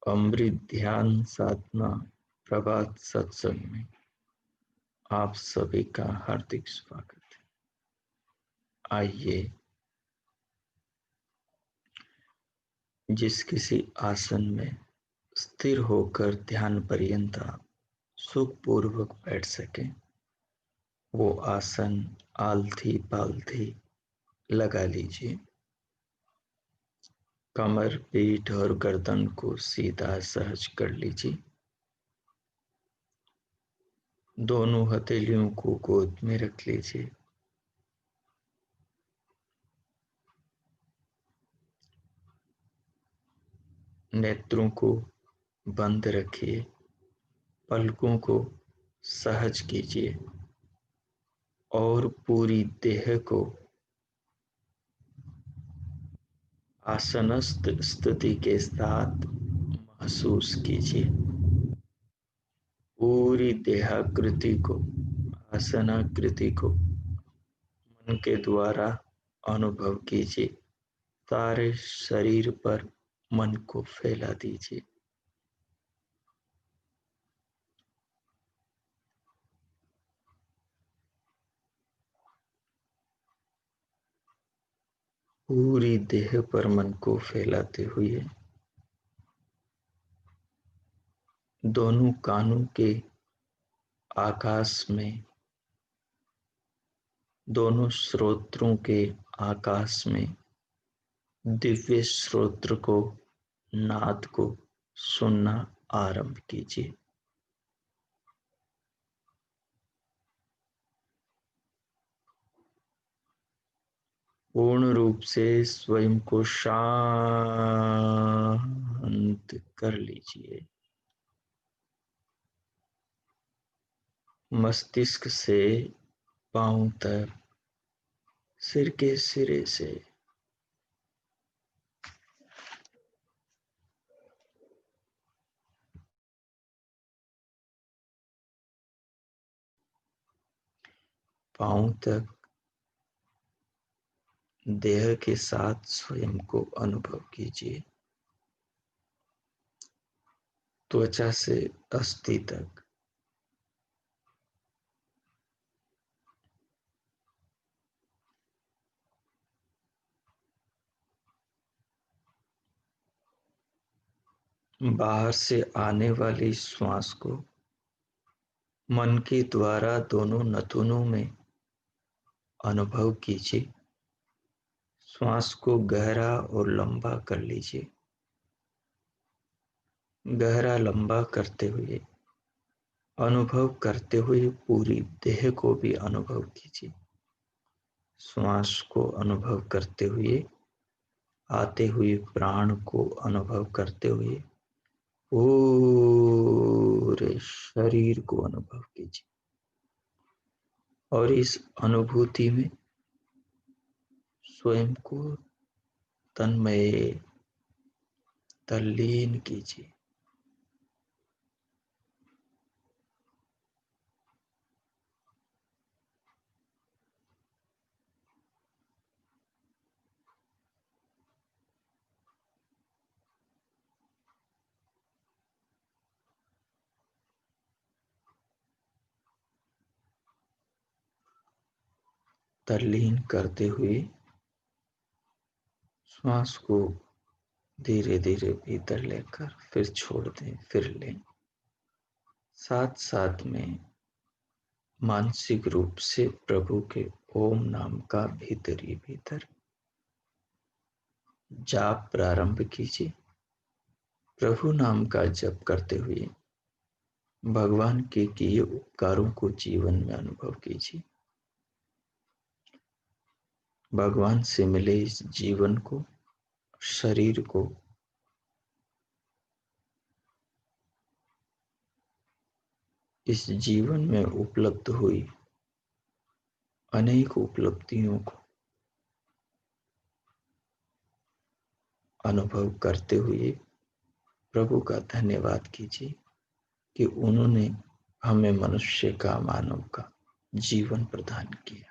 अमृत ध्यान साधना प्रभात सत्संग में आप सभी का हार्दिक स्वागत है। आइए, जिस किसी आसन में स्थिर होकर ध्यान पर्यंत आप सुखपूर्वक बैठ सकें, वो आसन आलथी पालथी लगा लीजिए। कमर, पीठ और गर्दन को सीधा सहज कर लीजिए। दोनों हथेलियों को गोद में रख लीजिए। नेत्रों को बंद रखिए, पलकों को सहज कीजिए और पूरी देह को आसनस्थ स्थिति के साथ महसूस कीजिए। पूरी देहाकृति को, आसनाकृति को मन के द्वारा अनुभव कीजिए। सारे शरीर पर मन को फैला दीजिए। पूरी देह पर मन को फैलाते हुए दोनों कानों के आकाश में, दोनों श्रोत्रों के आकाश में दिव्य श्रोत्र को, नाद को सुनना आरंभ कीजिए। पूर्ण रूप से स्वयं को शांत कर लीजिए। मस्तिष्क से पांव तक, सिर के सिरे से पांव तक देह के साथ स्वयं को अनुभव कीजिए। त्वचा से अस्थि तक, बाहर से आने वाली श्वास को मन के द्वारा दोनों नथुनों में अनुभव कीजिए। श्वास को गहरा और लंबा कर लीजिए। गहरा लंबा करते हुए, अनुभव करते हुए पूरी देह को भी अनुभव कीजिए। श्वास को अनुभव करते हुए, आते हुए प्राण को अनुभव करते हुए पूरे शरीर को अनुभव कीजिए और इस अनुभूति में स्वयं को तन्मय, तल्लीन कीजिए। तल्लीन करते हुए श्वास को धीरे धीरे भीतर लेकर फिर छोड़ दें, फिर लें। साथ साथ में मानसिक रूप से प्रभु के ओम नाम का भीतर ही भीतर जाप प्रारंभ कीजिए। प्रभु नाम का जप करते हुए भगवान के किए उपकारों को जीवन में अनुभव कीजिए। भगवान से मिले इस जीवन को, शरीर को इस जीवन में उपलब्ध हुई अनेक उपलब्धियों को अनुभव करते हुए प्रभु का धन्यवाद कीजिए कि उन्होंने हमें मनुष्य का, मानव का जीवन प्रदान किया।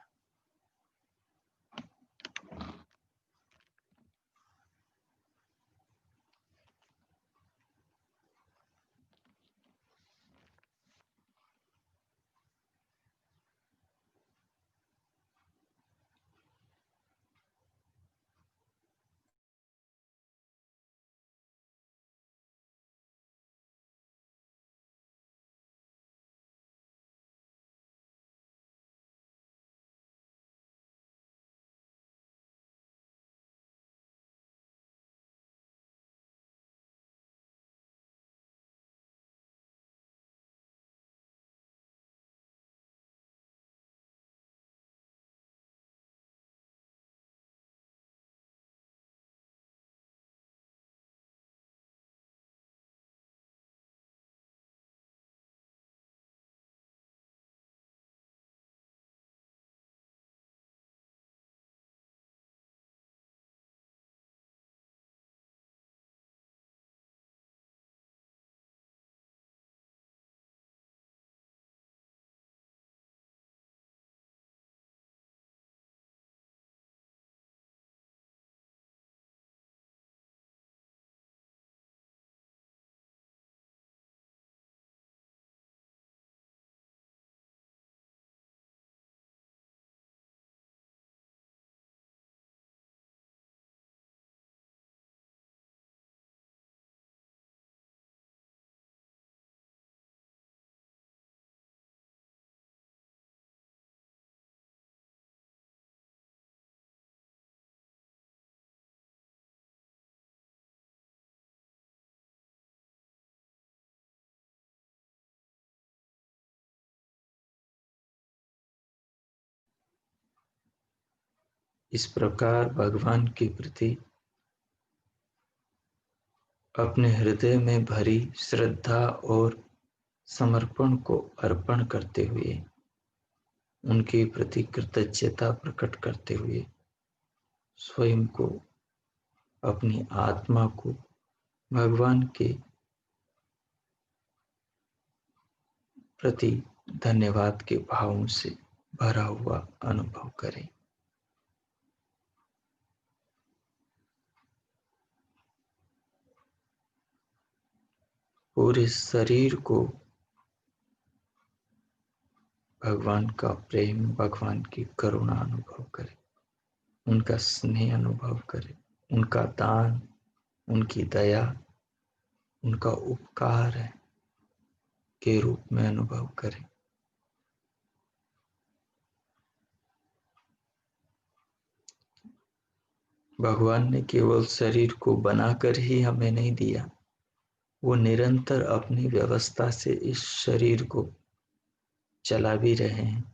इस प्रकार भगवान के प्रति अपने हृदय में भरी श्रद्धा और समर्पण को अर्पण करते हुए, उनके प्रति कृतज्ञता प्रकट करते हुए स्वयं को, अपनी आत्मा को भगवान के प्रति धन्यवाद के भावों से भरा हुआ अनुभव करें। पूरे शरीर को भगवान का प्रेम, भगवान की करुणा अनुभव करें, उनका स्नेह अनुभव करें, उनका दान, उनकी दया, उनका उपकार है के रूप में अनुभव करें। भगवान ने केवल शरीर को बनाकर ही हमें नहीं दिया, वो निरंतर अपनी व्यवस्था से इस शरीर को चला भी रहे हैं।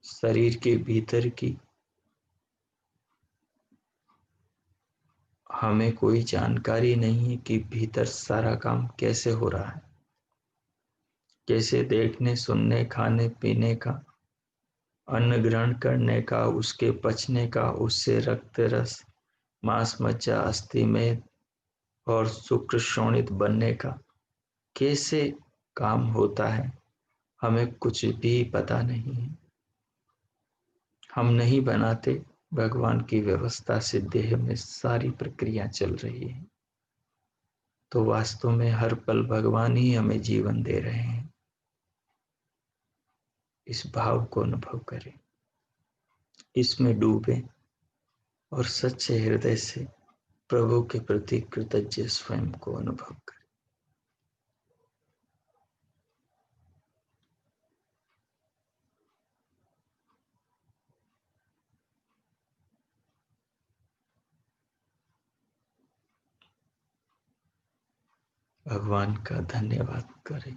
शरीर के भीतर की हमें कोई जानकारी नहीं है कि भीतर सारा काम कैसे हो रहा है, कैसे देखने, सुनने, खाने पीने का, अन्न ग्रहण करने का, उसके पचने का, उससे रक्त, रस, मांस, मज्जा, अस्थि, मेद और शुक्र शोणित बनने का कैसे काम होता है, हमें कुछ भी पता नहीं है। हम नहीं बनाते, भगवान की व्यवस्था से देह में सारी प्रक्रिया चल रही है। तो वास्तव में हर पल भगवान ही हमें जीवन दे रहे हैं। इस भाव को अनुभव करें, इसमें डूबे और सच्चे हृदय से प्रभु के प्रति कृतज्ञ स्वयं को अनुभव करें। भगवान का धन्यवाद करें।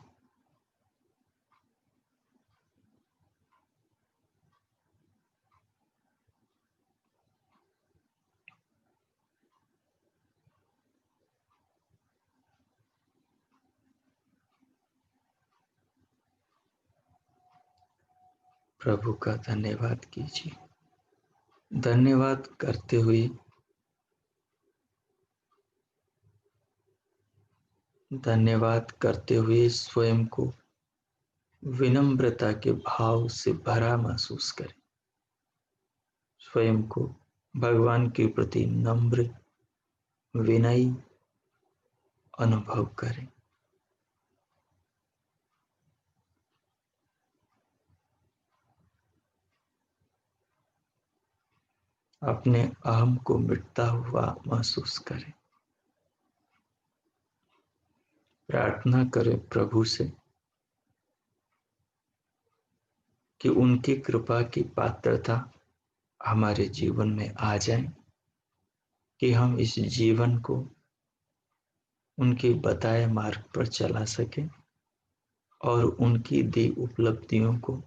प्रभु का धन्यवाद कीजिए। धन्यवाद करते हुए स्वयं को विनम्रता के भाव से भरा महसूस करें। स्वयं को भगवान के प्रति नम्र विनयी अनुभव करें। अपने अहम को मिटता हुआ महसूस करें। प्रार्थना करें प्रभु से कि उनकी कृपा की पात्रता हमारे जीवन में आ जाए, कि हम इस जीवन को उनके बताए मार्ग पर चला सकें और उनकी दी उपलब्धियों को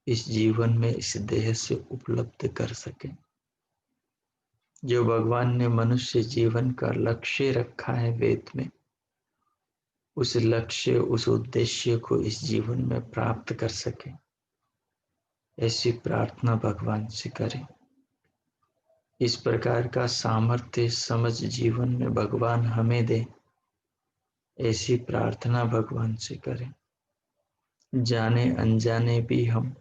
इस जीवन में इस देह से उपलब्ध कर सकें। जो भगवान ने मनुष्य जीवन का लक्ष्य रखा है वेद में, उस लक्ष्य, उस उद्देश्य को इस जीवन में प्राप्त कर सके, ऐसी प्रार्थना भगवान से करें। इस प्रकार का सामर्थ्य समझ जीवन में भगवान हमें दे, ऐसी प्रार्थना भगवान से करें। जाने अनजाने भी हम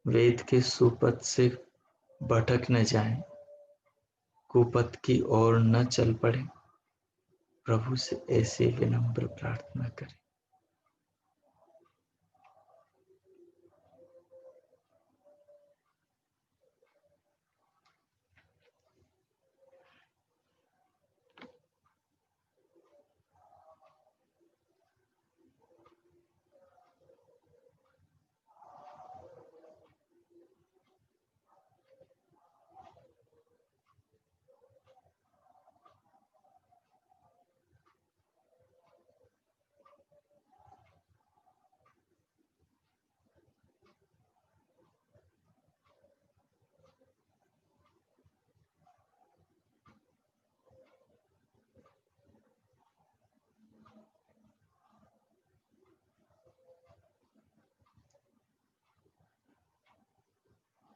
वेद के सुपथ से भटक न जाएं, कुपथ की ओर न चल पड़े। प्रभु से ऐसे विनम्र प्रार्थना करें।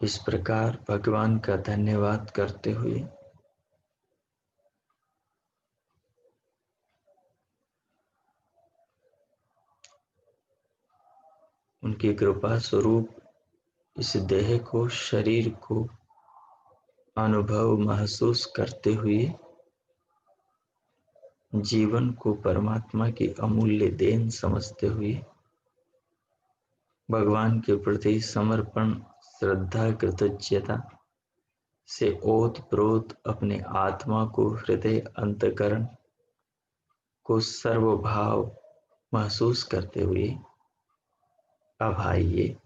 इस प्रकार भगवान का धन्यवाद करते हुए उनकी कृपा स्वरूप इस देह को, शरीर को अनुभव महसूस करते हुए जीवन को परमात्मा की अमूल्य देन समझते हुए भगवान के प्रति समर्पण, श्रद्धा, कृतज्ञता से ओतप्रोत अपने आत्मा को, हृदय, अंतकरण को सर्वभाव महसूस करते हुए अब आइए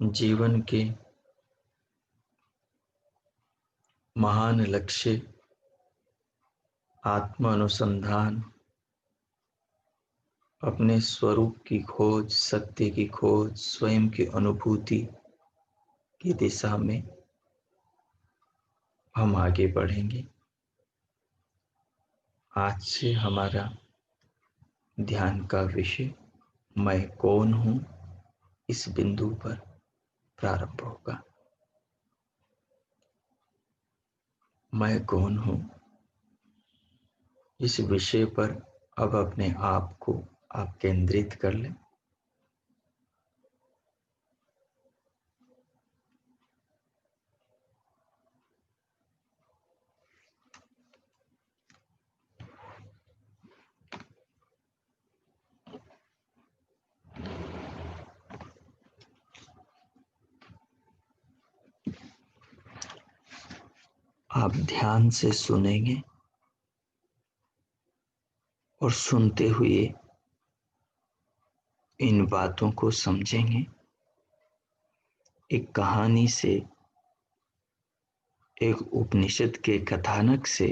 जीवन के महान लक्ष्य, आत्म अनुसंधान, अपने स्वरूप की खोज, सत्य की खोज, स्वयं की अनुभूति की दिशा में हम आगे बढ़ेंगे। आज से हमारा ध्यान का विषय मैं कौन हूं, इस बिंदु पर प्रारंभ होगा। मैं कौन हूं, इस विषय पर अब अपने आप को आप केंद्रित कर लें। आप ध्यान से सुनेंगे और सुनते हुए इन बातों को समझेंगे। एक कहानी से, एक उपनिषद के कथानक से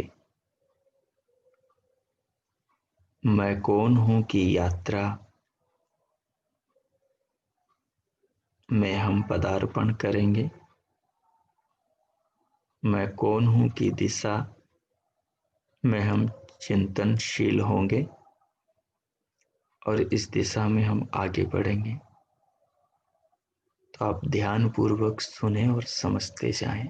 मैं कौन हूं की यात्रा में हम पदार्पण करेंगे। मैं कौन हूं की दिशा में हम चिंतनशील होंगे और इस दिशा में हम आगे बढ़ेंगे। तो आप ध्यान पूर्वक सुने और समझते जाएं।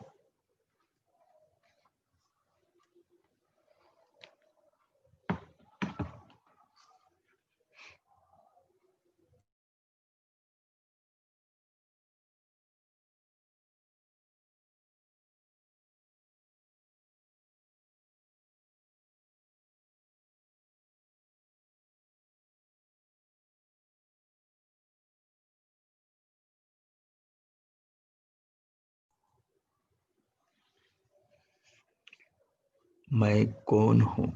मैं कौन हूं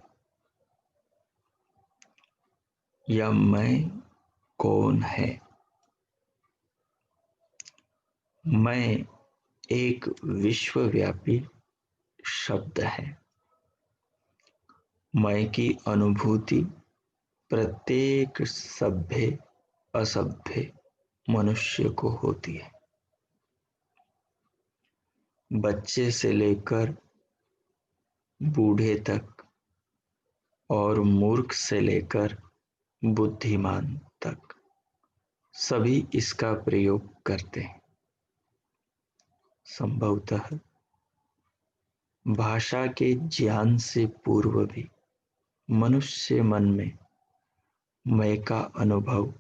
या मैं कौन है। मैं एक विश्वव्यापी शब्द है। मैं की अनुभूति प्रत्येक सभ्य असभ्य मनुष्य को होती है। बच्चे से लेकर बूढ़े तक और मूर्ख से लेकर बुद्धिमान तक सभी इसका प्रयोग करते हैं। संभवतः भाषा के ज्ञान से पूर्व भी मनुष्य मन में मैं का अनुभव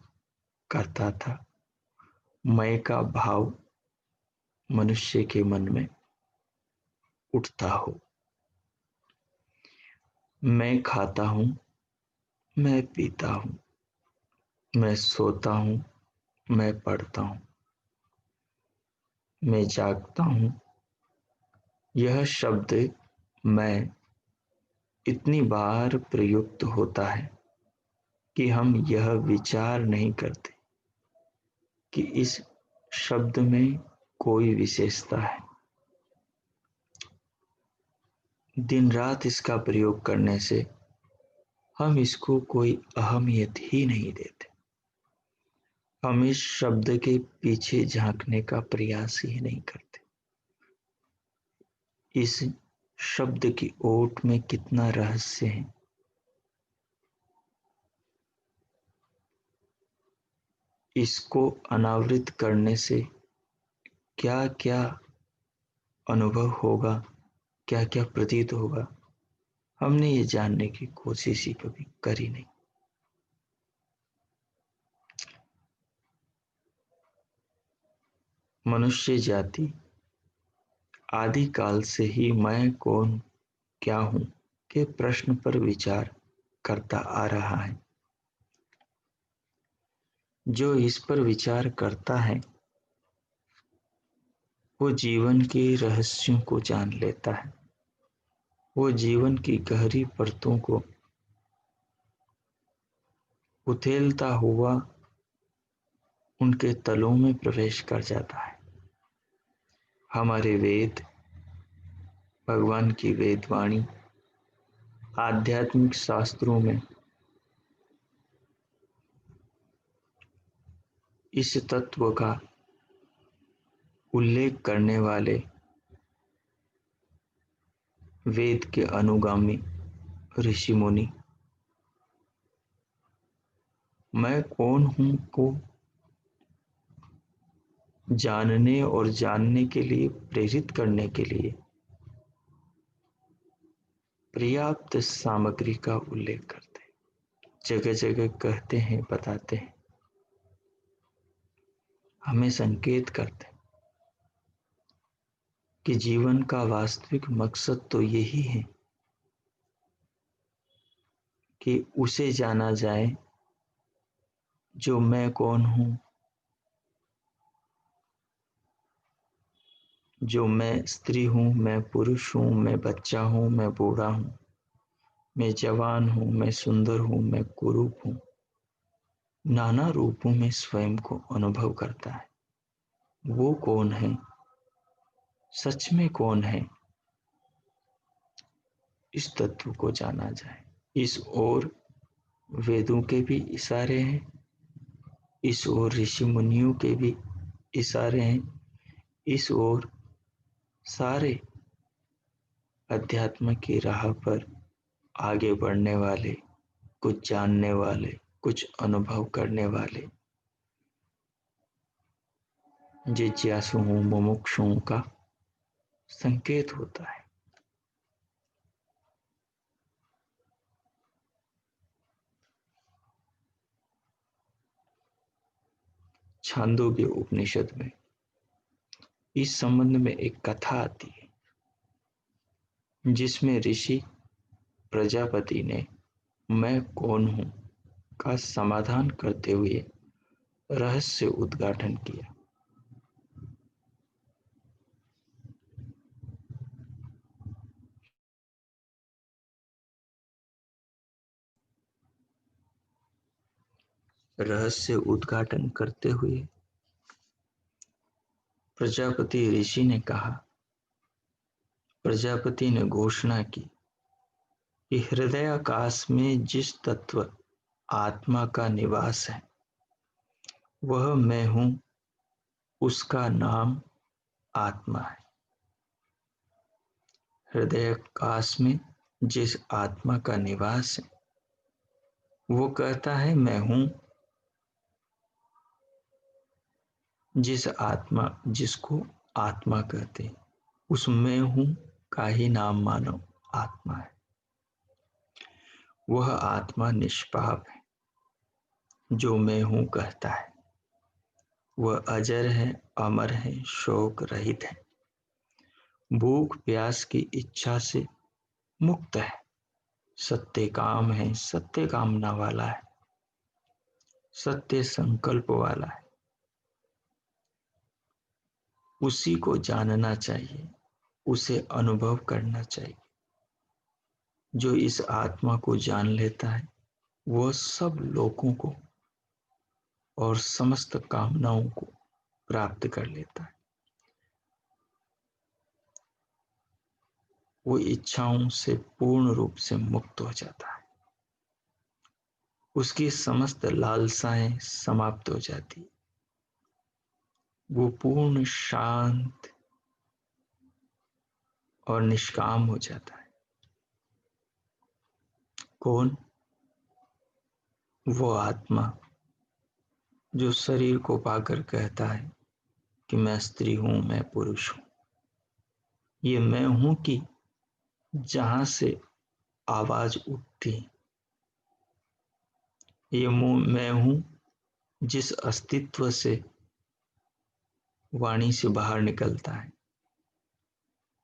करता था। मैं का भाव मनुष्य के मन में उठता हो। मैं खाता हूं, मैं पीता हूं, मैं सोता हूं, मैं पढ़ता हूं, मैं जागता हूं। यह शब्द मैं इतनी बार प्रयुक्त होता है कि हम यह विचार नहीं करते कि इस शब्द में कोई विशेषता है। दिन रात इसका प्रयोग करने से हम इसको कोई अहमियत ही नहीं देते। हम इस शब्द के पीछे झांकने का प्रयास ही नहीं करते। इस शब्द की ओट में कितना रहस्य है। इसको अनावृत करने से क्या क्या अनुभव होगा, क्या क्या प्रतीत होगा, हमने ये जानने की कोशिश ही कभी करी नहीं। मनुष्य जाति आदि काल से ही मैं कौन क्या हूं के प्रश्न पर विचार करता आ रहा है। जो इस पर विचार करता है वो जीवन के रहस्यों को जान लेता है। वो जीवन की गहरी परतों को उथेलता हुआ उनके तलों में प्रवेश कर जाता है। हमारे वेद, भगवान की वेदवाणी, आध्यात्मिक शास्त्रों में इस तत्व का उल्लेख करने वाले वेद के अनुगामी ऋषि मुनि मैं कौन हूं को जानने और जानने के लिए प्रेरित करने के लिए पर्याप्त सामग्री का उल्लेख करते हैं। जगह जगह कहते हैं, बताते हैं, हमें संकेत करते हैं कि जीवन का वास्तविक मकसद तो यही है कि उसे जाना जाए जो मैं कौन हूं, जो मैं स्त्री हूं, मैं पुरुष हूं, मैं बच्चा हूं, मैं बूढ़ा हूं, मैं जवान हूं, मैं सुंदर हूं, मैं कुरूप हूं। नाना रूपों में स्वयं को अनुभव करता है। वो कौन है, सच में कौन है, इस तत्व को जाना जाए। इस ओर वेदों के भी इशारे हैं, इस ओर ऋषि मुनियों के भी इशारे हैं, इस ओर सारे अध्यात्म की राह पर आगे बढ़ने वाले, कुछ जानने वाले, कुछ अनुभव करने वाले जिज्ञासुओं, मुमुक्षुओं का संकेत होता है। छांदोग्य उपनिषद में इस संबंध में एक कथा आती है, जिसमें ऋषि प्रजापति ने मैं कौन हूं का समाधान करते हुए रहस्य उद्घाटन किया। रहस्य उद्घाटन करते हुए प्रजापति ऋषि ने कहा, प्रजापति ने घोषणा की कि हृदयाकाश में जिस तत्व आत्मा का निवास है वह मैं हूं, उसका नाम आत्मा है। हृदयाकाश में जिस आत्मा का निवास है वो कहता है मैं हूं। जिसको आत्मा कहते हैं, उस मैं हूं का ही नाम मानव आत्मा है। वह आत्मा निष्पाप है जो मैं हूं कहता है। वह अजर है, अमर है, शोक रहित है, भूख प्यास की इच्छा से मुक्त है, सत्य काम है, सत्य कामना वाला है, सत्य संकल्प वाला है। उसी को जानना चाहिए, उसे अनुभव करना चाहिए। जो इस आत्मा को जान लेता है वह सब लोगों को और समस्त कामनाओं को प्राप्त कर लेता है। वो इच्छाओं से पूर्ण रूप से मुक्त हो जाता है। उसकी समस्त लालसाएं समाप्त हो जाती। वो पूर्ण शांत और निष्काम हो जाता है। कौन? वो आत्मा जो शरीर को पाकर कहता है कि मैं स्त्री हूं, मैं पुरुष हूं। ये मैं हूं कि जहां से आवाज उठती, ये मैं हूं जिस अस्तित्व से वाणी से बाहर निकलता है।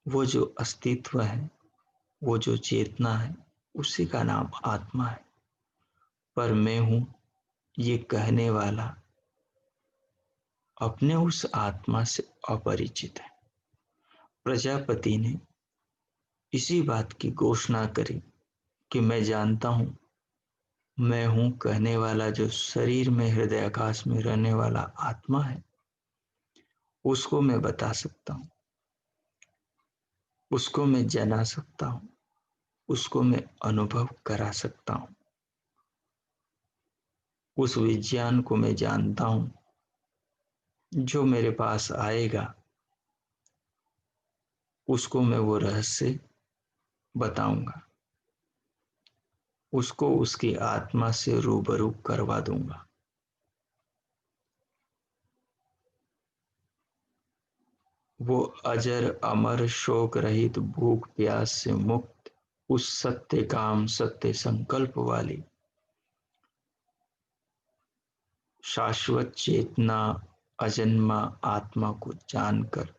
वो जो अस्तित्व है, वो जो चेतना है, उसी का नाम आत्मा है। पर मैं हूं ये कहने वाला अपने उस आत्मा से अपरिचित है। प्रजापति ने इसी बात की घोषणा करी कि मैं जानता हूं, मैं हूं कहने वाला जो शरीर में हृदयाकाश में रहने वाला आत्मा है, उसको मैं बता सकता हूं, उसको मैं जना सकता हूं, उसको मैं अनुभव करा सकता हूं। उस विज्ञान को मैं जानता हूं जो मेरे पास आएगा, उसको मैं वो रहस्य बताऊंगा, उसको उसकी आत्मा से रूबरू करवा दूंगा। वो अजर अमर शोक रहित भूख प्यास से मुक्त उस सत्य काम सत्य संकल्प वाली शाश्वत चेतना अजन्मा आत्मा को जानकर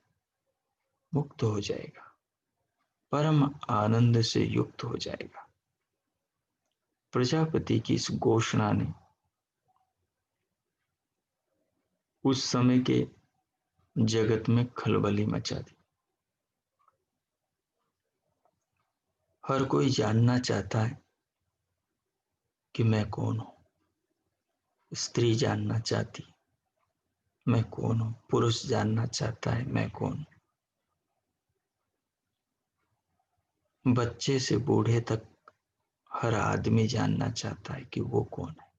मुक्त हो जाएगा, परम आनंद से युक्त हो जाएगा। प्रजापति की इस घोषणा ने उस समय के जगत में खलबली मचा दी। हर कोई जानना चाहता है कि मैं कौन हूं। स्त्री जानना चाहती मैं कौन हूं, पुरुष जानना चाहता है मैं कौन हूं, बच्चे से बूढ़े तक हर आदमी जानना चाहता है कि वो कौन है।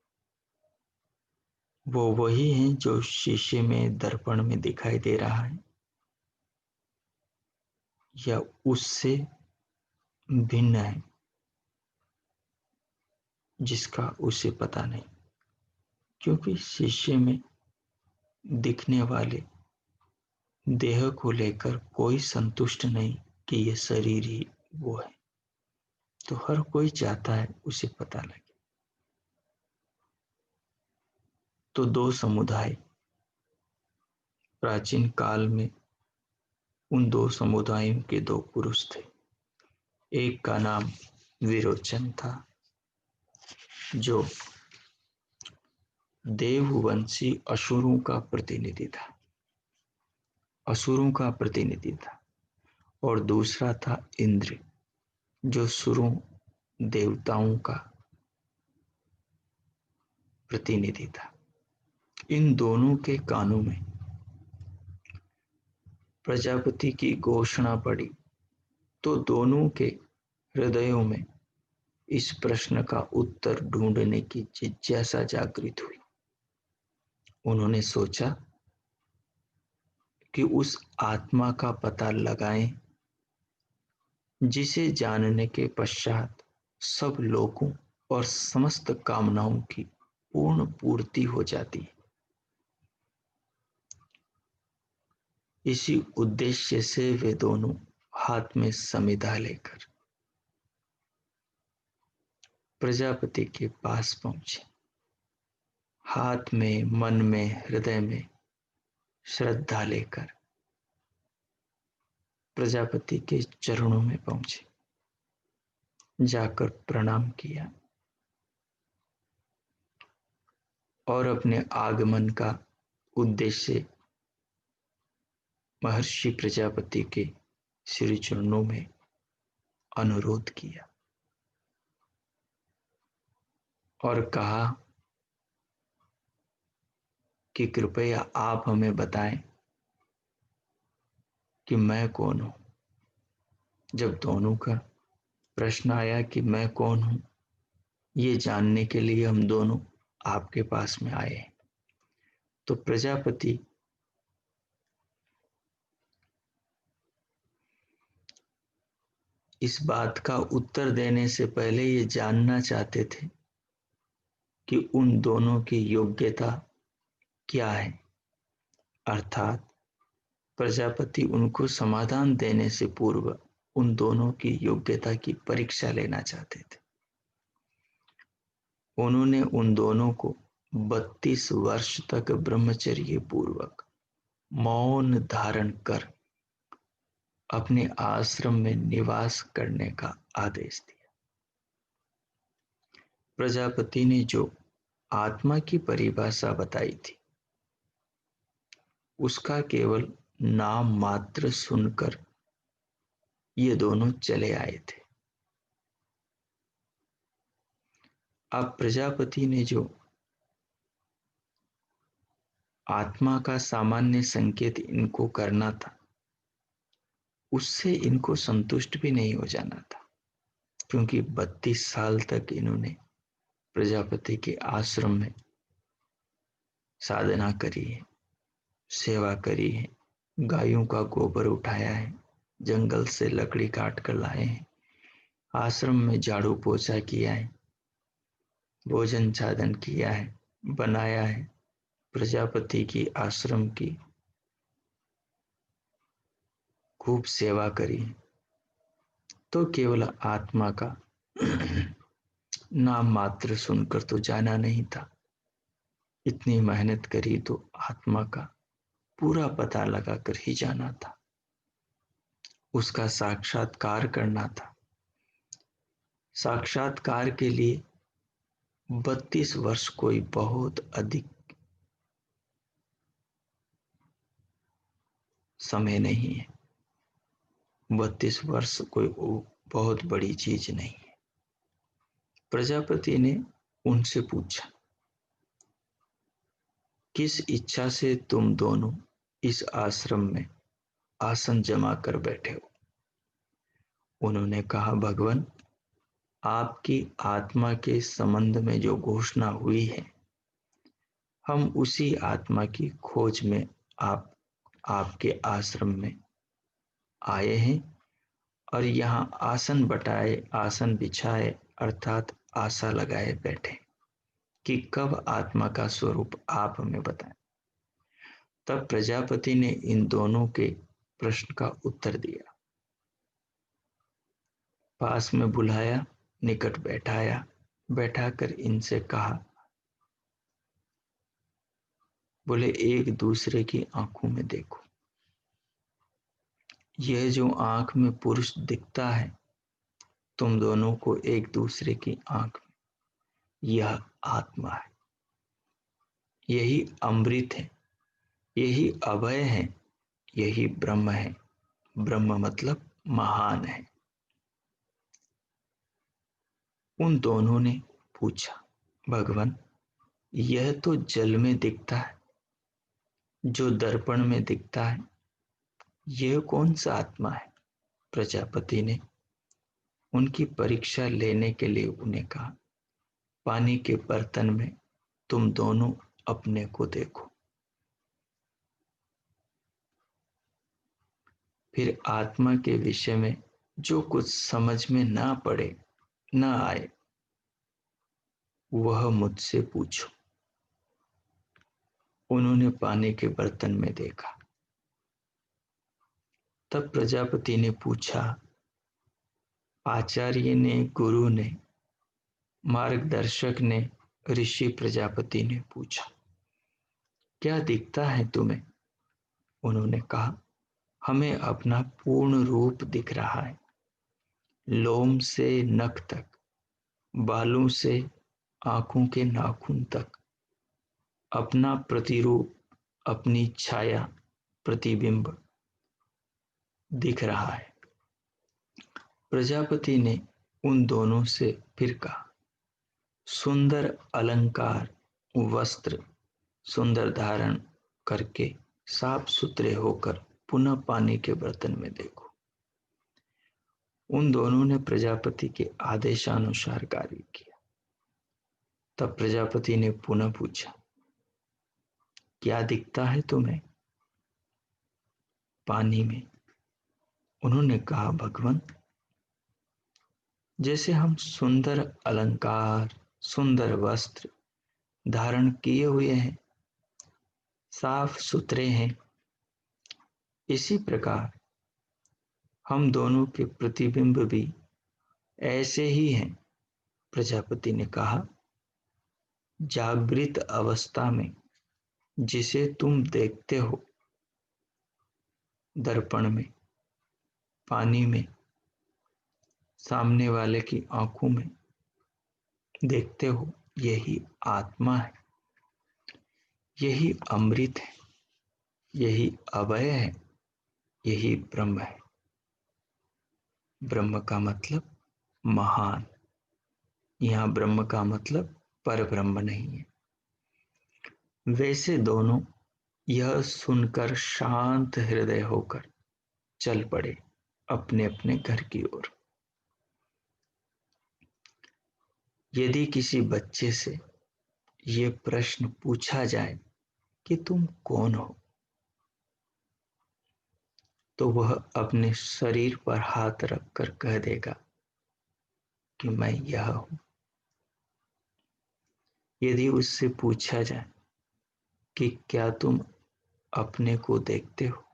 वो वही है जो शीशे में दर्पण में दिखाई दे रहा है, या उससे भिन्न है जिसका उसे पता नहीं। क्योंकि शीशे में दिखने वाले देह को लेकर कोई संतुष्ट नहीं कि ये शरीर ही वो है, तो हर कोई चाहता है उसे पता लगे। तो दो समुदाय प्राचीन काल में, उन दो समुदायों के दो पुरुष थे। एक का नाम विरोचन था, जो देववंशी असुरों का प्रतिनिधि था, असुरों का प्रतिनिधि था। और दूसरा था इंद्र, जो सुरों देवताओं का प्रतिनिधि था। इन दोनों के कानों में प्रजापति की घोषणा पड़ी, तो दोनों के हृदयों में इस प्रश्न का उत्तर ढूंढने की जिज्ञासा जागृत हुई। उन्होंने सोचा कि उस आत्मा का पता लगाएं जिसे जानने के पश्चात सब लोगों और समस्त कामनाओं की पूर्ण पूर्ति हो जाती है। इसी उद्देश्य से वे दोनों हाथ में समिधा लेकर प्रजापति के पास पहुंचे। हाथ में, मन में, हृदय में श्रद्धा लेकर प्रजापति के चरणों में पहुंचे, जाकर प्रणाम किया और अपने आगमन का उद्देश्य महर्षि प्रजापति के श्री चरणों में अनुरोध किया और कहा कि कृपया आप हमें बताएं कि मैं कौन हूं। जब दोनों का प्रश्न आया कि मैं कौन हूं, ये जानने के लिए हम दोनों आपके पास में आए हैं, तो प्रजापति इस बात का उत्तर देने से पहले ये जानना चाहते थे कि उन दोनों की योग्यता क्या है। अर्थात प्रजापति उनको समाधान देने से पूर्व उन दोनों की योग्यता की परीक्षा लेना चाहते थे। उन्होंने उन दोनों को 32 वर्ष तक ब्रह्मचर्य पूर्वक मौन धारण कर अपने आश्रम में निवास करने का आदेश दिया। प्रजापति ने जो आत्मा की परिभाषा बताई थी, उसका केवल नाम मात्र सुनकर ये दोनों चले आए थे। अब प्रजापति ने जो आत्मा का सामान्य संकेत इनको करना था, उससे इनको संतुष्ट भी नहीं हो जाना था, क्योंकि 32 साल तक इन्होंने प्रजापति के आश्रम में साधना करी है, सेवा करी है, गायों का गोबर उठाया है, जंगल से लकड़ी काट कर लाए हैं, आश्रम में झाड़ू पोछा किया है, भोजन साधन किया है, बनाया है, प्रजापति की आश्रम की खूब सेवा करी। तो केवल आत्मा का नाम मात्र सुनकर तो जाना नहीं था, इतनी मेहनत करी तो आत्मा का पूरा पता लगाकर ही जाना था, उसका साक्षात्कार करना था। साक्षात्कार के लिए 32 वर्ष कोई बहुत अधिक समय नहीं है, 32 वर्ष कोई बहुत बड़ी चीज नहीं है। प्रजापति ने उनसे पूछा किस इच्छा से तुम दोनों इस आश्रम में आसन जमा कर बैठे हो? उन्होंने कहा, भगवान, आपकी आत्मा के संबंध में जो घोषणा हुई है, हम उसी आत्मा की खोज में आपके आश्रम में आए हैं और यहाँ आसन बटाए, आसन बिछाए अर्थात आशा लगाए बैठे कि कब आत्मा का स्वरूप आप हमें बताएं। तब प्रजापति ने इन दोनों के प्रश्न का उत्तर दिया, पास में बुलाया, निकट बैठाया, बैठाकर इनसे कहा, बोले एक दूसरे की आंखों में देखो। यह जो आंख में पुरुष दिखता है, तुम दोनों को एक दूसरे की आंख में, यह आत्मा है, यही अमृत है, यही अभय है, यही ब्रह्म है। ब्रह्म मतलब महान है। उन दोनों ने पूछा, भगवान, यह तो जल में दिखता है, जो दर्पण में दिखता है, यह कौन सा आत्मा है? प्रजापति ने उनकी परीक्षा लेने के लिए उन्हें कहा, पानी के बर्तन में तुम दोनों अपने को देखो। फिर आत्मा के विषय में जो कुछ समझ में ना पड़े, ना आए, वह मुझसे पूछो। उन्होंने पानी के बर्तन में देखा। तब प्रजापति ने पूछा, आचार्य ने, गुरु ने, मार्गदर्शक ने, ऋषि प्रजापति ने पूछा, क्या दिखता है तुम्हें? उन्होंने कहा, हमें अपना पूर्ण रूप दिख रहा है, लोम से नख तक, बालों से आंखों के नाखून तक, अपना प्रतिरूप, अपनी छाया, प्रतिबिंब दिख रहा है। प्रजापति ने उन दोनों से फिर कहा, सुंदर अलंकार, वस्त्र, सुंदर धारण करके साफ सुथरे होकर पुनः पानी के बर्तन में देखो। उन दोनों ने प्रजापति के आदेशानुसार कार्य किया। तब प्रजापति ने पुनः पूछा, क्या दिखता है तुम्हें पानी में? उन्होंने कहा, भगवान, जैसे हम सुंदर अलंकार, सुंदर वस्त्र धारण किए हुए हैं, साफ सुथरे हैं, इसी प्रकार हम दोनों के प्रतिबिंब भी ऐसे ही हैं। प्रजापति ने कहा, जागृत अवस्था में जिसे तुम देखते हो, दर्पण में, पानी में, सामने वाले की आंखों में देखते हो, यही आत्मा है, यही अमृत है, यही अभय है, यही ब्रह्म है। ब्रह्म का मतलब महान। यहां ब्रह्म का मतलब पर ब्रह्म नहीं है। वैसे दोनों यह सुनकर शांत हृदय होकर चल पड़े अपने अपने घर की ओर। यदि किसी बच्चे से ये प्रश्न पूछा जाए कि तुम कौन हो, तो वह अपने शरीर पर हाथ रखकर कह देगा कि मैं यह हूं। यदि उससे पूछा जाए कि क्या तुम अपने को देखते हो,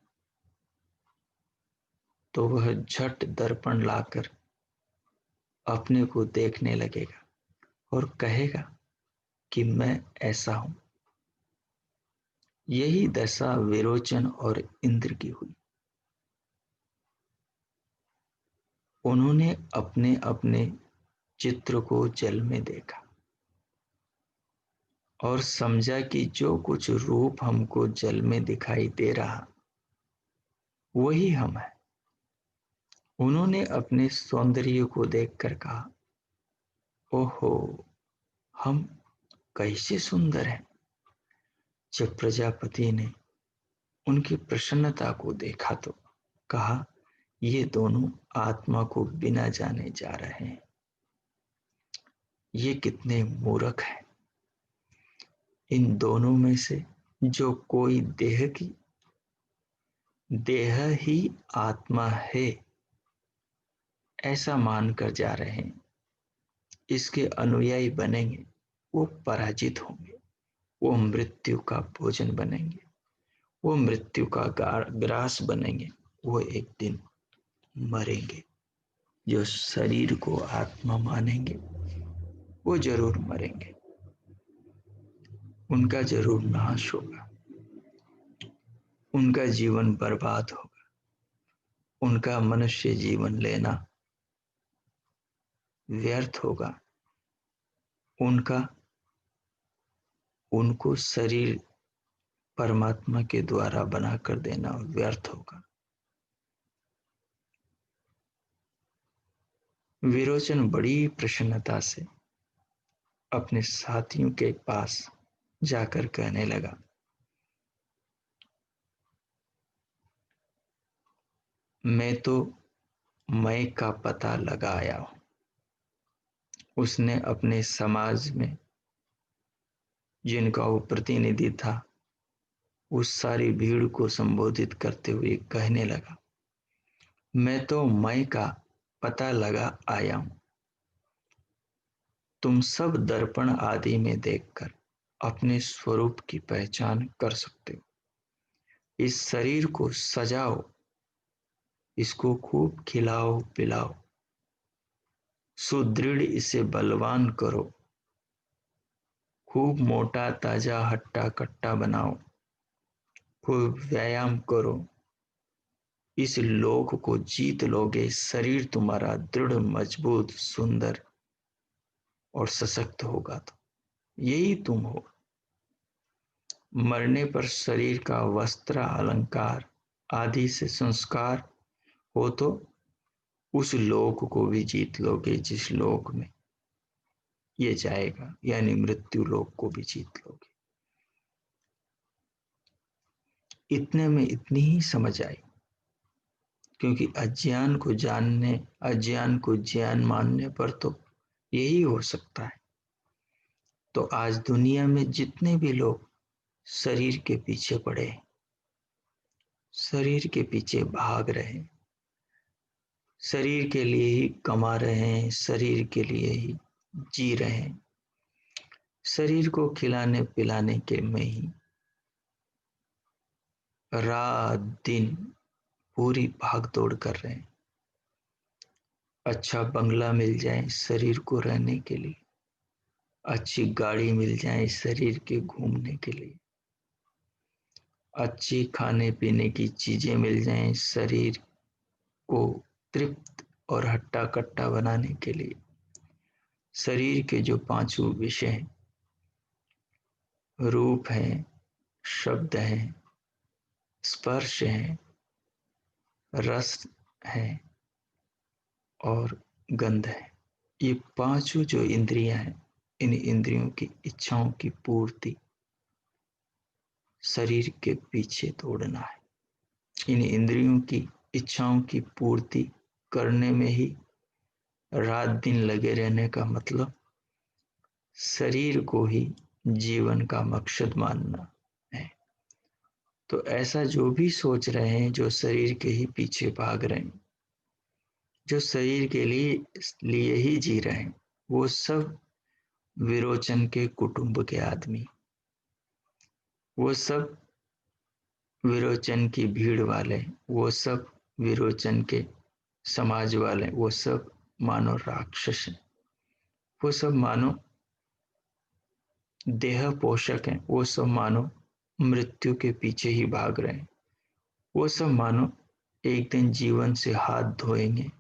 तो वह झट दर्पण लाकर अपने को देखने लगेगा और कहेगा कि मैं ऐसा हूं। यही दशा विरोचन और इंद्र की हुई। उन्होंने अपने अपने चित्र को जल में देखा और समझा कि जो कुछ रूप हमको जल में दिखाई दे रहा, वही हम है। उन्होंने अपने सौंदर्य को देखकर कहा, ओहो, हम कैसे सुंदर हैं। जब प्रजापति ने उनकी प्रसन्नता को देखा तो कहा, ये दोनों आत्मा को बिना जाने जा रहे हैं। ये कितने मूर्ख हैं। इन दोनों में से जो कोई देह ही आत्मा है ऐसा मानकर जा रहे हैं, इसके अनुयायी बनेंगे, वो पराजित होंगे, वो मृत्यु का भोजन बनेंगे, वो मृत्यु का ग्रास बनेंगे, वो एक दिन मरेंगे। जो शरीर को आत्मा मानेंगे वो जरूर मरेंगे, उनका जरूर नाश होगा, उनका जीवन बर्बाद होगा, उनका मनुष्य जीवन लेना व्यर्थ होगा, उनको शरीर परमात्मा के द्वारा बनाकर देना व्यर्थ होगा। विरोचन बड़ी प्रसन्नता से अपने साथियों के पास जाकर कहने लगा, मैं तो मैं का पता लगाया हूं। उसने अपने समाज में जिनका वो प्रतिनिधि था उस सारी भीड़ को संबोधित करते हुए कहने लगा, मैं तो मैं का पता लगा आया हूं। तुम सब दर्पण आदि में देखकर अपने स्वरूप की पहचान कर सकते हो। इस शरीर को सजाओ, इसको खूब खिलाओ पिलाओ, सुदृढ़ इसे बलवान करो, खूब मोटा ताजा हट्टा कट्टा बनाओ, खूब व्यायाम करो। इस लोक को जीत लोगे, शरीर तुम्हारा दृढ़ मजबूत सुंदर और सशक्त होगा तो यही तुम हो। मरने पर शरीर का वस्त्र अलंकार आदि से संस्कार हो तो उस लोक को भी जीत लोगे जिस लोक में ये जाएगा, यानी मृत्यु लोक को भी जीत लोगे। इतने में इतनी ही समझ आई, क्योंकि अज्ञान को ज्ञान मानने पर तो यही हो सकता है। तो आज दुनिया में जितने भी लोग शरीर के पीछे पड़े, शरीर के पीछे भाग रहे, शरीर के लिए ही कमा रहे हैं, शरीर के लिए ही जी रहे हैं, शरीर को खिलाने पिलाने के में ही रात दिन पूरी भाग दौड़ कर रहे हैं। अच्छा बंगला मिल जाए शरीर को रहने के लिए, अच्छी गाड़ी मिल जाए शरीर के घूमने के लिए, अच्छी खाने पीने की चीजें मिल जाएं शरीर को तृप्त और हट्टा कट्टा बनाने के लिए। शरीर के जो पांचों विषय हैं, रूप है, शब्द है, स्पर्श है, रस है और गंध है, ये पांचों जो इंद्रियां हैं, इन इंद्रियों की इच्छाओं की पूर्ति शरीर के पीछे दौड़ना है। इन इंद्रियों की इच्छाओं की पूर्ति करने में ही रात दिन लगे रहने का मतलब शरीर को ही जीवन का मकसद मानना है। तो ऐसा जो भी सोच रहे हैं, जो शरीर के ही पीछे भाग रहे हैं, जो शरीर के लिए ही जी रहे हैं, वो सब विरोचन के कुटुंब के आदमी, वो सब विरोचन की भीड़ वाले, वो सब विरोचन के समाज वाले, वो सब मानो राक्षस हैं, वो सब मानो देह पोषक हैं, वो सब मानो मृत्यु के पीछे ही भाग रहे हैं, वो सब मानो एक दिन जीवन से हाथ धोएंगे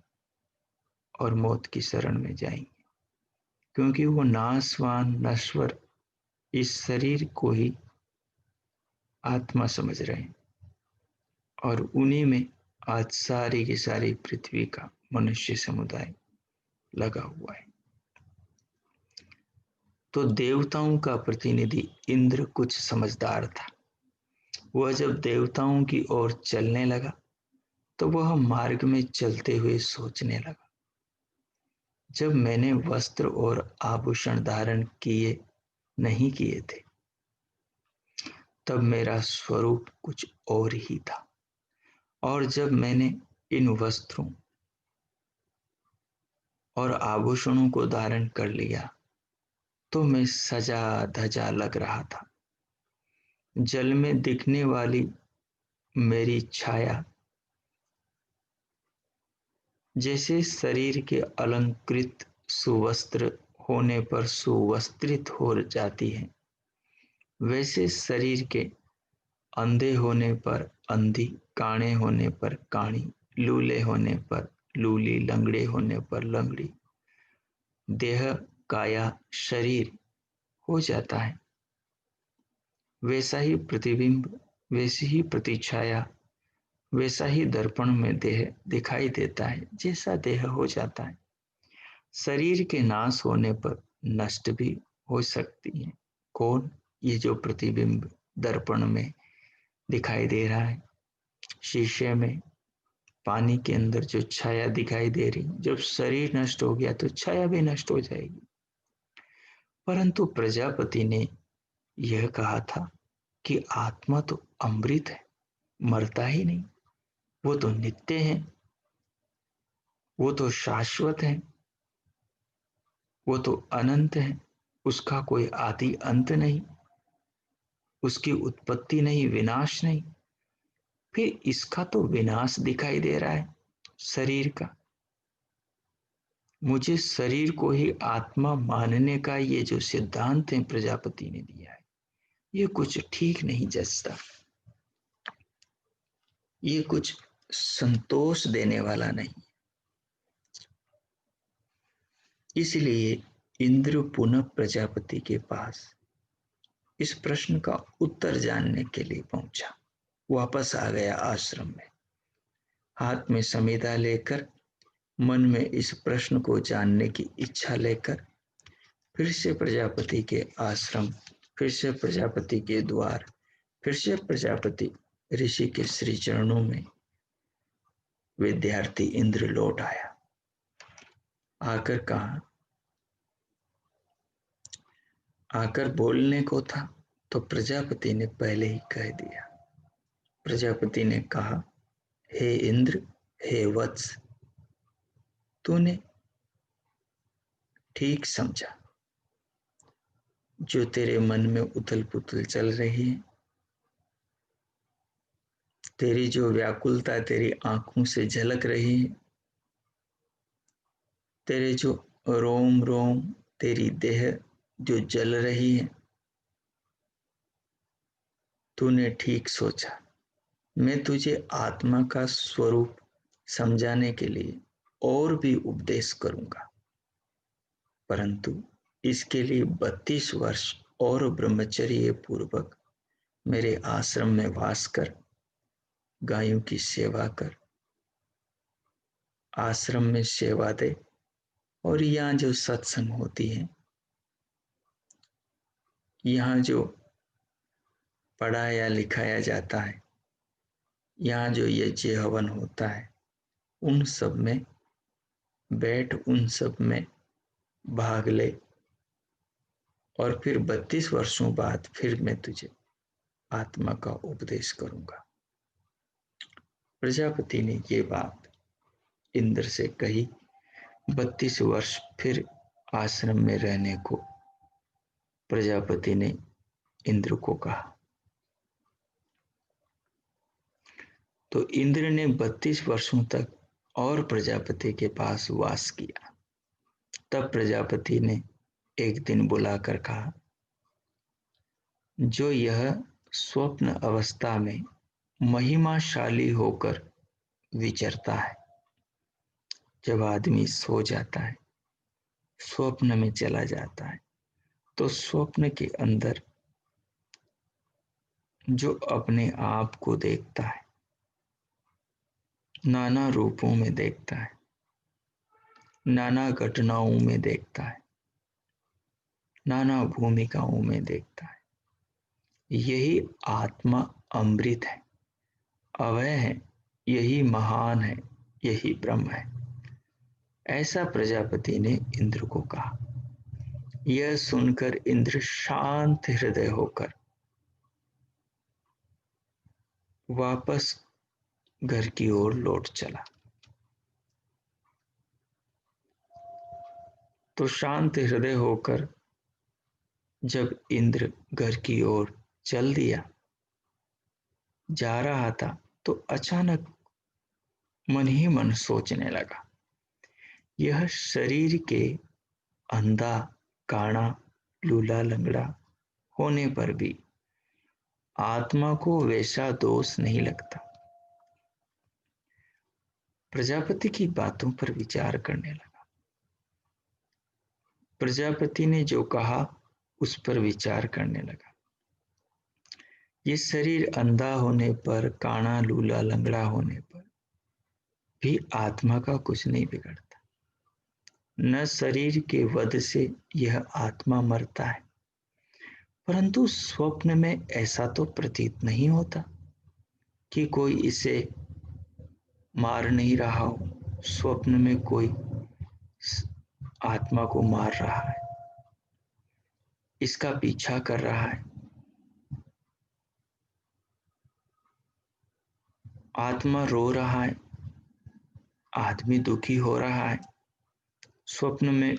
और मौत की शरण में जाएंगे, क्योंकि वो नाशवान नश्वर इस शरीर को ही आत्मा समझ रहे हैं। और उन्हीं में आज सारी की सारी पृथ्वी का मनुष्य समुदाय लगा हुआ है। तो देवताओं का प्रतिनिधि इंद्र कुछ समझदार था। वह जब देवताओं की ओर चलने लगा तो वह मार्ग में चलते हुए सोचने लगा, जब मैंने वस्त्र और आभूषण धारण किए नहीं किए थे तब मेरा स्वरूप कुछ और ही था, और जब मैंने इन वस्त्रों और आभूषणों को धारण कर लिया तो मैं सजा धजा लग रहा था। जल में दिखने वाली मेरी छाया जैसे शरीर के अलंकृत सुवस्त्र होने पर सुवस्त्रित हो जाती है, वैसे शरीर के अंधे होने पर अंधी, काणे होने पर काणी, लूले होने पर लूली, लंगड़े होने पर लंगड़ी, देह काया शरीर हो जाता है। वैसा ही प्रतिबिंब, वैसी ही प्रतिछाया, वैसा ही दर्पण में देह दिखाई देता है, जैसा देह हो जाता है। शरीर के नाश होने पर नष्ट भी हो सकती है। कौन? ये जो प्रतिबिंब दर्पण में दिखाई दे रहा है, शीशे में, पानी के अंदर जो छाया दिखाई दे रही, जब शरीर नष्ट हो गया तो छाया भी नष्ट हो जाएगी। परंतु प्रजापति ने यह कहा था कि आत्मा तो अमृत है, मरता ही नहीं, वो तो नित्य है, वो तो शाश्वत है, वो तो अनंत है, उसका कोई आदि अंत नहीं, उसकी उत्पत्ति नहीं, विनाश नहीं। फिर इसका तो विनाश दिखाई दे रहा है शरीर का। मुझे शरीर को ही आत्मा मानने का ये जो सिद्धांत है प्रजापति ने दिया है, ये कुछ ठीक नहीं जचता, ये कुछ संतोष देने वाला नहीं। इसलिए इंद्र पुनः प्रजापति के पास इस प्रश्न का उत्तर जानने के लिए पहुंचा। वापस आ गया आश्रम में, हाथ में समीधा लेकर, मन में इस प्रश्न को जानने की इच्छा लेकर फिर से प्रजापति के आश्रम, फिर से प्रजापति के द्वार, फिर से प्रजापति ऋषि के श्री चरणों में विद्यार्थी इंद्र लौट आया। आकर कहा, आकर बोलने को था तो प्रजापति ने पहले ही कह दिया। प्रजापति ने कहा, हे इंद्र, हे वत्स, तूने ठीक समझा। जो तेरे मन में उथल पुथल चल रही है, तेरी जो व्याकुलता तेरी आंखों से झलक रही है, तेरे जो रोम रोम, तेरी देह जो जल रही है, तूने ठीक सोचा। मैं तुझे आत्मा का स्वरूप समझाने के लिए और भी उपदेश करूंगा, परंतु इसके लिए 32 वर्ष और ब्रह्मचर्य पूर्वक मेरे आश्रम में वास कर, गायों की सेवा कर, आश्रम में सेवा दे, और यहाँ जो सत्संग होती है, यहाँ जो पढ़ाया लिखाया जाता है, यहाँ जो यज्ञ हवन होता है, उन सब में बैठ, उन सब में भाग ले, और फिर 32 वर्षों बाद फिर मैं तुझे आत्मा का उपदेश करूंगा। प्रजापति ने ये बात इंद्र से कही। 32 वर्ष फिर आश्रम में रहने को प्रजापति ने इंद्र को कहा। तो इंद्र ने 32 वर्षों तक और प्रजापति के पास वास किया। तब प्रजापति ने एक दिन बुलाकर कहा, जो यह स्वप्न अवस्था में महिमाशाली होकर विचरता है, जब आदमी सो जाता है, स्वप्न में चला जाता है, तो स्वप्न के अंदर जो अपने आप को देखता है, नाना रूपों में देखता है, नाना घटनाओं में देखता है, नाना भूमिकाओं में देखता है। यही आत्मा अमृत है, अवय है, यही महान है, यही ब्रह्म है। ऐसा प्रजापति ने इंद्र को कहा। यह सुनकर इंद्र शांत हृदय होकर वापस घर की ओर लौट चला। तो शांत हृदय होकर जब इंद्र घर की ओर चल दिया, जा रहा था, तो अचानक मन ही मन सोचने लगा, यह शरीर के अंधा, काना, लूला, लंगड़ा होने पर भी आत्मा को वैसा दोष नहीं लगता। प्रजापति की बातों पर विचार करने लगा। प्रजापति ने जो कहा उस पर विचार करने लगा। ये शरीर अंधा होने पर, काना, लूला, लंगड़ा होने पर भी आत्मा का कुछ नहीं बिगड़ता। न शरीर के वध से यह आत्मा मरता है, परंतु स्वप्न में ऐसा तो प्रतीत नहीं होता कि कोई इसे मार नहीं रहा हो। स्वप्न में कोई आत्मा को मार रहा है, इसका पीछा कर रहा है। आत्मा रो रहा है, आदमी दुखी हो रहा है। स्वप्न में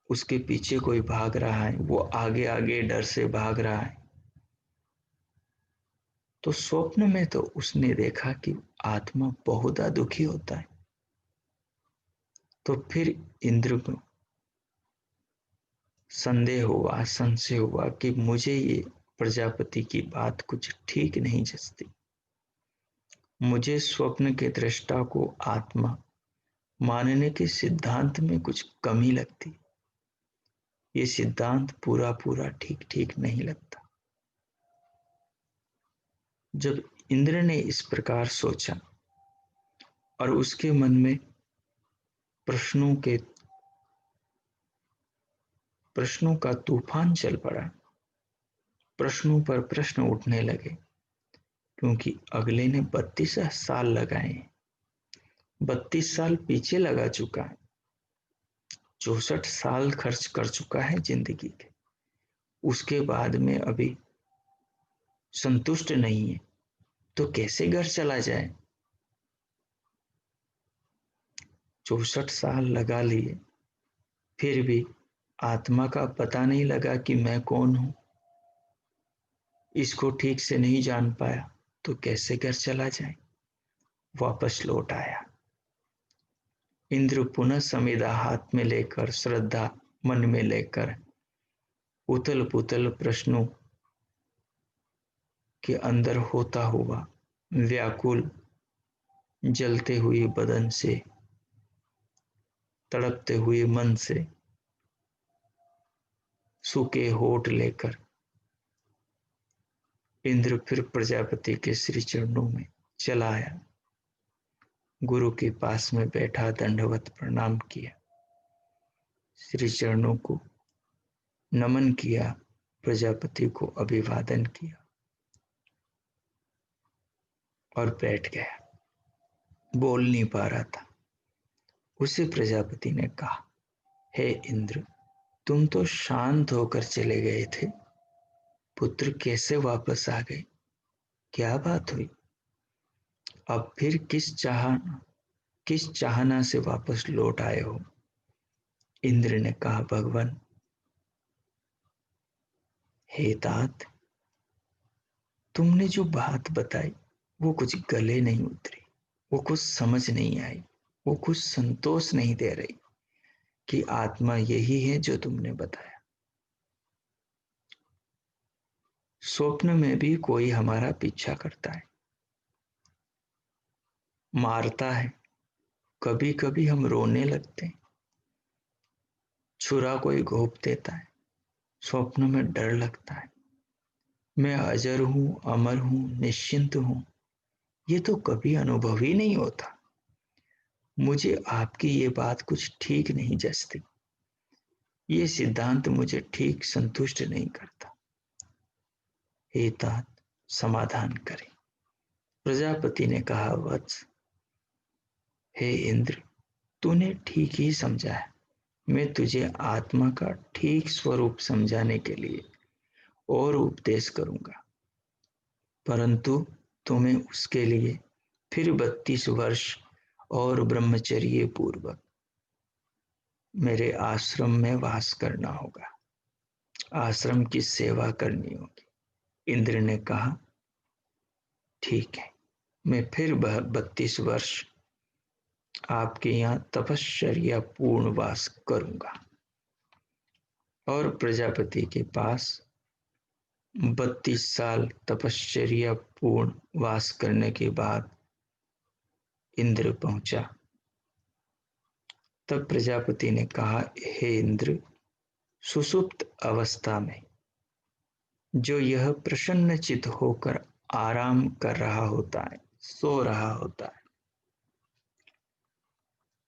उसके पीछे कोई भाग रहा है, वो आगे आगे डर से भाग रहा है। तो स्वप्न में तो उसने देखा कि आत्मा बहुत दुखी होता है। तो फिर इंद्र को संदेह हुआ, संशय हुआ कि मुझे ये प्रजापति की बात कुछ ठीक नहीं जचती। मुझे स्वप्न के दृष्टा को आत्मा मानने के सिद्धांत में कुछ कमी लगती। ये सिद्धांत पूरा पूरा ठीक ठीक नहीं लगता। जब इंद्र ने इस प्रकार सोचा और उसके मन में प्रश्नों का तूफान चल पड़ा, प्रश्नों पर प्रश्न उठने लगे, क्योंकि अगले ने 32 साल लगाए हैं, 32 साल पीछे लगा चुका है, 64 साल खर्च कर चुका है जिंदगी के, उसके बाद में अभी संतुष्ट नहीं है, तो कैसे घर चला जाए। 64 साल लगा लिए, फिर भी आत्मा का पता नहीं लगा कि मैं कौन हूं, इसको ठीक से नहीं जान पाया, तो कैसे घर चला जाए। वापस लौट आया। इंद्र पुनः संविदा हाथ में लेकर, श्रद्धा मन में लेकर, उथल पुथल प्रश्नों के अंदर होता हुआ, व्याकुल जलते हुए बदन से, तड़पते हुए मन से, सूखे होठ लेकर इंद्र फिर प्रजापति के श्री चरणों में चला आया। गुरु के पास में बैठा, दंडवत प्रणाम किया, श्री चरणों को नमन किया, प्रजापति को अभिवादन किया और बैठ गया। बोल नहीं पा रहा था। उसे प्रजापति ने कहा, हे इंद्र, तुम तो शांत होकर चले गए थे, पुत्र कैसे वापस आ गए, क्या बात हुई। अब फिर किस चाहना से वापस लौट आए हो। इंद्र ने कहा, भगवान, हे तात, तुमने जो बात बताई वो कुछ गले नहीं उतरी, वो कुछ समझ नहीं आई, वो कुछ संतोष नहीं दे रही कि आत्मा यही है जो तुमने बताया। स्वप्न में भी कोई हमारा पीछा करता है, मारता है, कभी कभी हम रोने लगते हैं, छुरा कोई घोंप देता है, स्वप्न में डर लगता है। मैं अजर हूं, अमर हूं, निश्चिंत हूं, ये तो कभी अनुभव ही नहीं होता। मुझे आपकी ये बात कुछ ठीक नहीं जचती। ये सिद्धांत मुझे ठीक संतुष्ट नहीं करता। हे तात, समाधान करें। प्रजापति ने कहा, वत्स, हे इंद्र, तूने ठीक ही समझा है। मैं तुझे आत्मा का ठीक स्वरूप समझाने के लिए और उपदेश करूंगा, परंतु तुम्हें उसके लिए फिर 32 वर्ष और ब्रह्मचर्य पूर्वक मेरे आश्रम में वास करना होगा, आश्रम की सेवा करनी होगी। इंद्र ने कहा, ठीक है, मैं फिर 32 वर्ष आपके यहाँ तपश्चर्या पूर्ण वास करूंगा। और प्रजापति के पास 32 साल तपश्चर्या पूर्ण वास करने के बाद इंद्र पहुंचा। तब प्रजापति ने कहा, हे इंद्र, सुसुप्त अवस्था में जो यह प्रसन्नचित होकर आराम कर रहा होता है, सो रहा होता है,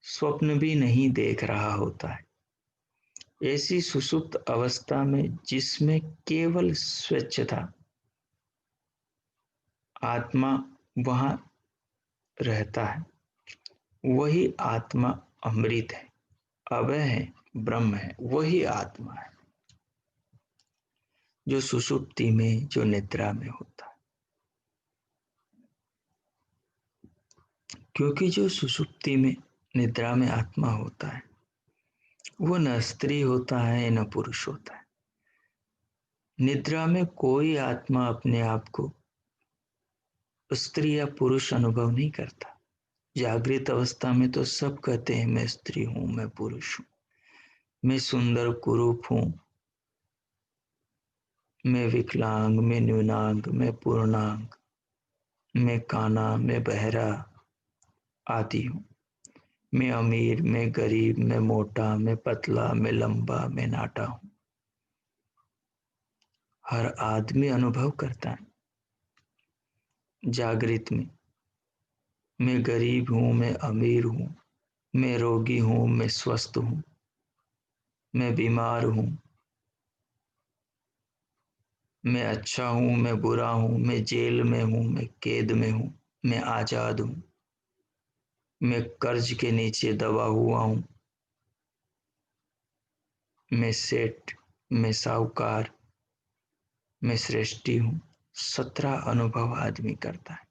स्वप्न भी नहीं देख रहा होता है, ऐसी सुसुप्त अवस्था में जिसमें केवल स्वच्छता, आत्मा वहां रहता है, वही आत्मा अमृत है, अभय है, ब्रह्म है, वही आत्मा है जो सुषुप्ति में, जो निद्रा में होता है। क्योंकि जो सुषुप्ति में, निद्रा में आत्मा होता है, वो न स्त्री होता है न पुरुष होता है। निद्रा में कोई आत्मा अपने आप को स्त्री या पुरुष अनुभव नहीं करता। जागृत अवस्था में तो सब कहते हैं, मैं स्त्री हूं, मैं पुरुष हूं, मैं सुंदर कुरूप हूं, मैं विकलांग, मैं न्यूनांग, मैं पूर्णांग, मैं काना, मैं बहरा आदि हूं, मैं अमीर, मैं गरीब, मैं मोटा, मैं पतला, मैं लंबा, मैं नाटा हूं। हर आदमी अनुभव करता है जागृत में, मैं गरीब हूं, मैं अमीर हूं, मैं रोगी हूं, मैं स्वस्थ हूं, मैं बीमार हूं, मैं अच्छा हूं, मैं बुरा हूं, मैं जेल में हूं, मैं कैद में हूं, मैं आजाद हूं, मैं कर्ज के नीचे दबा हुआ हूं, मैं सेठ, मैं साहूकार, मैं सृष्टि हूं। 17 अनुभव आदमी करता है,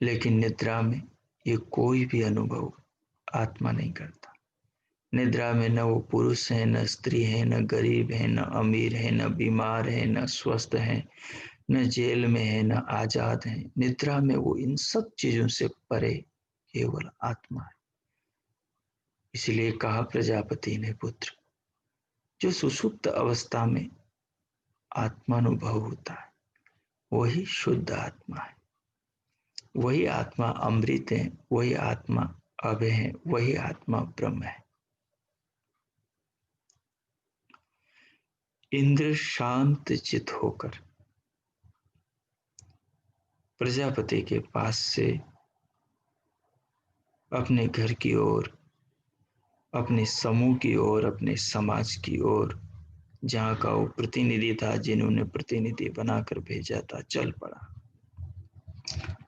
लेकिन निद्रा में ये कोई भी अनुभव आत्मा नहीं करता। निद्रा में न वो पुरुष है, न स्त्री है, न गरीब है, न अमीर है, न बीमार है, न स्वस्थ है, न जेल में है, न आजाद है। निद्रा में वो इन सब चीजों से परे केवल आत्मा है। इसलिए कहा प्रजापति ने, पुत्र, जो सुषुप्त अवस्था में आत्मानुभव होता है, वही शुद्ध आत्मा है, वही आत्मा अमृत है, वही आत्मा अभय है, वही आत्मा ब्रह्म है। इंद्र शांत चित होकर प्रजापति के पास से अपने घर की ओर, अपने समूह की ओर, अपने समाज की ओर, जहां का वो प्रतिनिधि था, जिन्होंने प्रतिनिधि बनाकर भेजा था, चल पड़ा।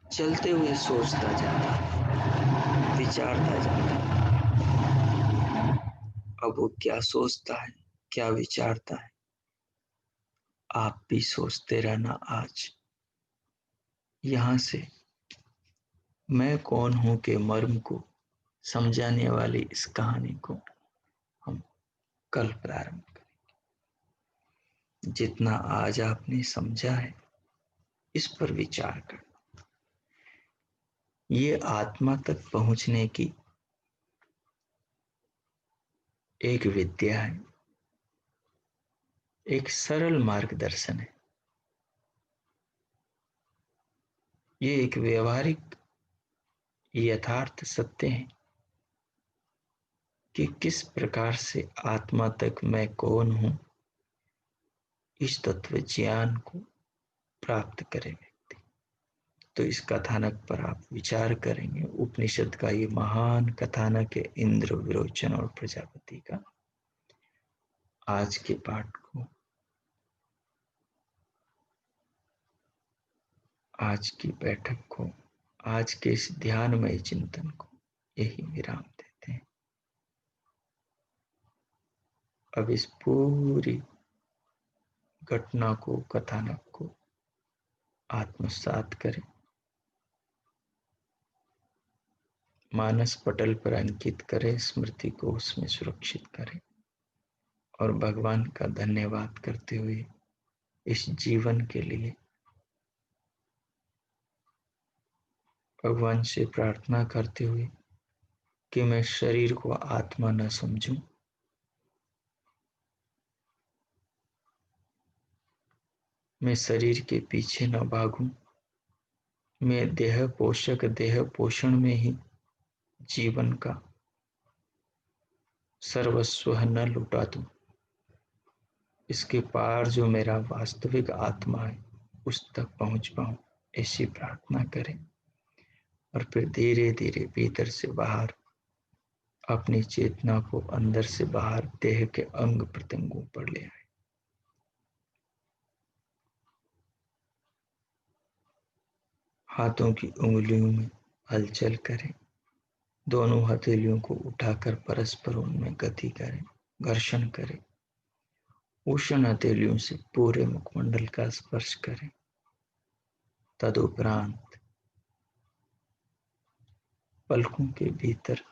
चलते हुए सोचता जाता, विचारता जाता। अब वो क्या सोचता है, क्या विचारता है, आप भी सोचते रहना। आज यहां से मैं कौन हूं के मर्म को समझाने वाली इस कहानी को हम कल प्रारंभ करें। जितना आज आपने समझा है, इस पर विचार करना। ये आत्मा तक पहुंचने की एक विद्या है, एक सरल मार्गदर्शन है। ये एक व्यवहारिक यथार्थ सत्य है कि किस प्रकार से आत्मा तक मैं कौन हूं, इस तत्व ज्ञान को प्राप्त करे व्यक्ति। तो इस कथानक पर आप विचार करेंगे। उपनिषद का ये महान कथानक है इंद्र, विरोचन और प्रजापति का। आज के पाठ को, आज की बैठक को, आज के इस ध्यानमय चिंतन को यही विराम देते हैं। अब इस पूरी घटना को, कथानक को आत्मसात करें, मानस पटल पर अंकित करें, स्मृति को उसमें सुरक्षित करें और भगवान का धन्यवाद करते हुए इस जीवन के लिए भगवान से प्रार्थना करते हुए कि मैं शरीर को आत्मा न समझूं, मैं शरीर के पीछे न भागूं, मैं देह पोषक, देह पोषण में ही जीवन का सर्वस्व न लुटा दूं। इसके पार जो मेरा वास्तविक आत्मा है उस तक पहुंच पाऊं, ऐसी प्रार्थना करें। और फिर धीरे धीरे भीतर से बाहर अपनी चेतना को अंदर से बाहर देह के अंग प्रत्यंगों पर ले आए। हाथों की उंगलियों में हलचल करें, दोनों हथेलियों को उठाकर परस्पर उनमें गति करें, घर्षण करें। उष्ण हथेलियों से पूरे मुखमंडल का स्पर्श करें। तदुपरांत पलकों के भीतर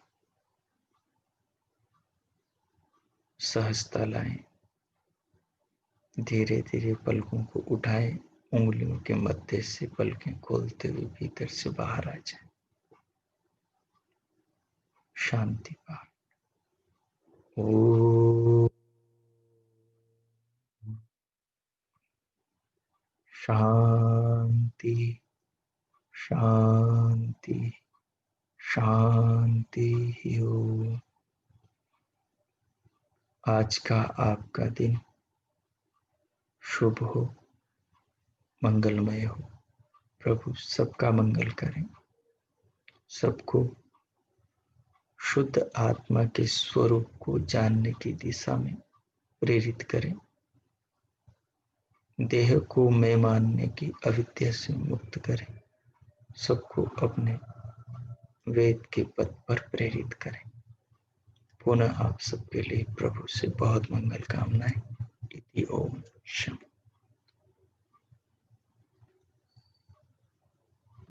सहजता लाएं। धीरे धीरे पलकों को उठाएं, उंगलियों के मध्य से पलकें खोलते हुए भीतर से बाहर आ जाएं। शांति पाठ। ओम शांति शांति शांति हो। आज का आपका दिन शुभ हो, मंगलमय हो। प्रभु सबका मंगल करें, सबको शुद्ध आत्मा के स्वरूप को जानने की दिशा में प्रेरित करें। देह को मैं मानने की अविद्या से मुक्त करें। सबको अपने वेद के पथ पर प्रेरित करें। पुनः आप सबके लिए प्रभु से बहुत मंगल कामनाएं। इति ओम शांति।